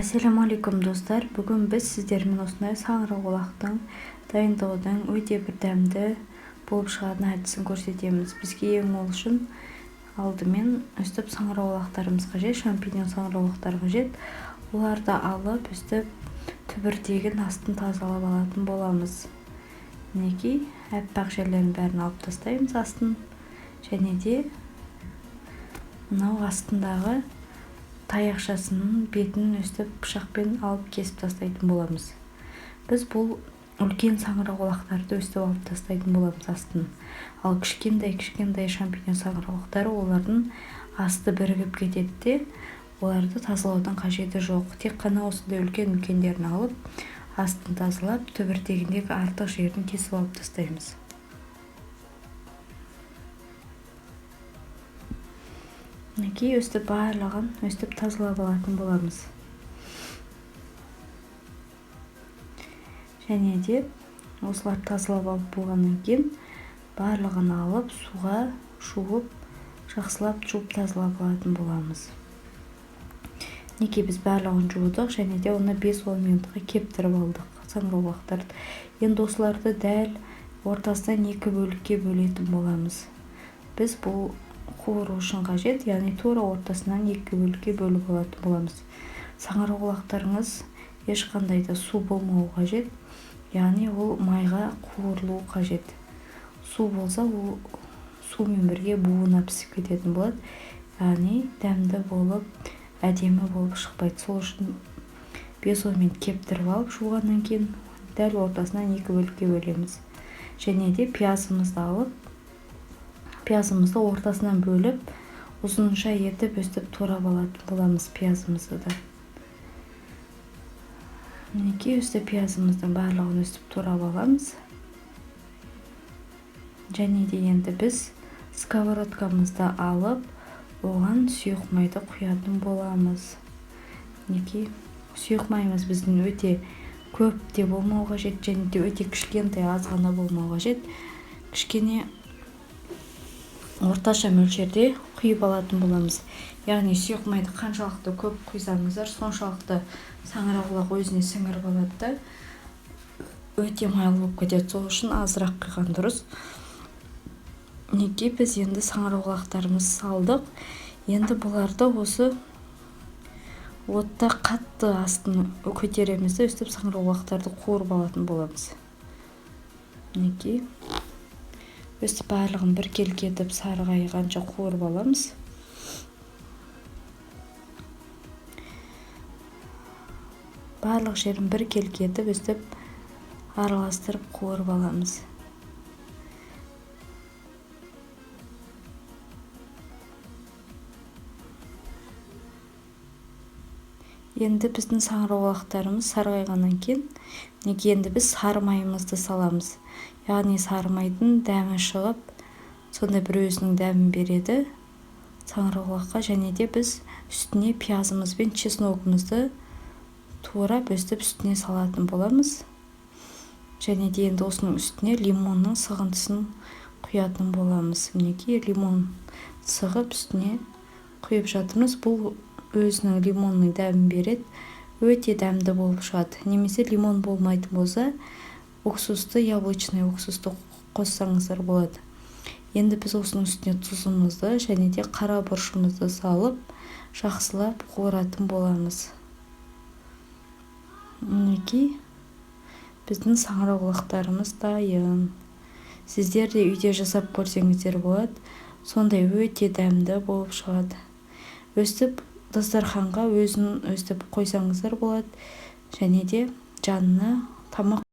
Ассалаумағалейкум достар, бүгін біз сіздермен осындай саңырауқұлақтың дайындығының өте бір дәмді болып шығатын әдісін көрсетеміз. Бізге ең ол үшін алдымен өстіп саңырауқұлақтарымыз қажет, шампиньон саңырауқұлақтар қажет. Оларды алып өстіп түбіртегін астын тазалап алатын боламыз. Мінекей аппақ жерлерін бәрін алып тастаймыз астын, және де мынау астындағы таяқшасының бетін өстіп пышақпен алып кесіп тастайтын боламыз. Біз бұл үлкен саңырауқұлақтарды өстіп алып тастайтын боламыз астын. Ал кішкентай шампиньон саңырауқұлақтары, олардың асты бірігіп кетеді де, оларды тазалаудың қажеті жоқ. Тек қана осындай үлкендерін алып, астын тазалап, түбіртегіндегі артық жерін кесіп алып тастаймыз. Мінекей өстіп барлығын өстіп тазалап алатын боламыз. Және де осылар тазалап алып болғаннан кейін барлығын алып суға жуып, жақсылап жуып тазалап алатын боламыз. Мінекей біз барлығын жудық, және де оны 5-10 минутқа кептіріп алдық саңырауқұлақтарды. Енді осыларды дәл ортасынан 2 бөлікке бөлетін боламыз. Біз бұл қуыру үшін қажет, яғни тура ортасынан 2 бөлікке бөліп алатын боламыз. Саңырауқұлақтарыңыз ешқандай да су болмауы қажет, яғни ол майға қуырылуы қажет. Су болса, ол сумен бірге буына пісіп кететін болады, яғни дәмді болып, әдемі болып шықпайды. Сол үшін 5-10 минут кептіріп алып, жуғаннан кейін дәл ортасынан 2 бөлікке бөлеміз. Және де пиязымызды алып, пиязымызды ортасынан бөліп, ұзынша етіп өстіп турап алатын боламыз пиязымызды да. Мінекей өстіп пиязымыздың барлығын өстіп турап аламыз. Және де енді біз сковородкамызды алып, оған сұйық майды құятын боламыз. Мінекей сұйық майымыз біздің өте көп те болмауы қажет, және де өте кішкентай аз ғана болмауы қажет. Кішкене орташа мөлшерде құйып алатын боламыз. Яғни сұйық майды қаншалықты көп құйсаңыздар, соншалықты саңырауқұлақ өзіне сіңіріп алады да, өте майлы болып кетеді. Сол үшін азырақ құйған дұрыс. Мінекей біз енді саңырауқұлақтарымызды салдық. Енді бұларды осы отта қатты астын көтереміз де, өстіп саңырауқұлақтарды қуырып алатын боламыз. Мінекей өстіп барлығын біркелкі етіп сарғайғанша қуырып аламыз. Барлық жерін біркелкі етіп өстіп араластырып қуырып аламыз. Енді біздің саңырауқұлақтарымыз сарғайғаннан кейін, енді біз сары майымызды саламыз. Яғни сары майдың дәмі шығып, сондай бір өзінің дәмін береді саңырауқұлаққа. Және де біз үстіне пиязымыз бен чесногымызды турап өстіп үстіне салатын боламыз. Және де енді осының үстіне лимонның сығындысын құятын боламыз. Мінекей лимон сығып үстіне құйып жатырмыз. Бұл өзінің лимонның дәмін береді, өте дәмді болып шығады. Немесе лимон болмайтын болса, уксусты, яблочный уксусты қоссаңыздар болады. Енді біз осының үстіне тұзымызды және де қара бұршымызды салып, жақсылап қуыратын боламыз. Мінекей біздің саңырауқұлақтарымыз дайын. Сіздер де үйде жасап көрсеңіздер болады, сондай өте дәмді болып шығады. Өстіп дастарханға өзін өстіп қойсаңыздар болады, және де жанына тамақ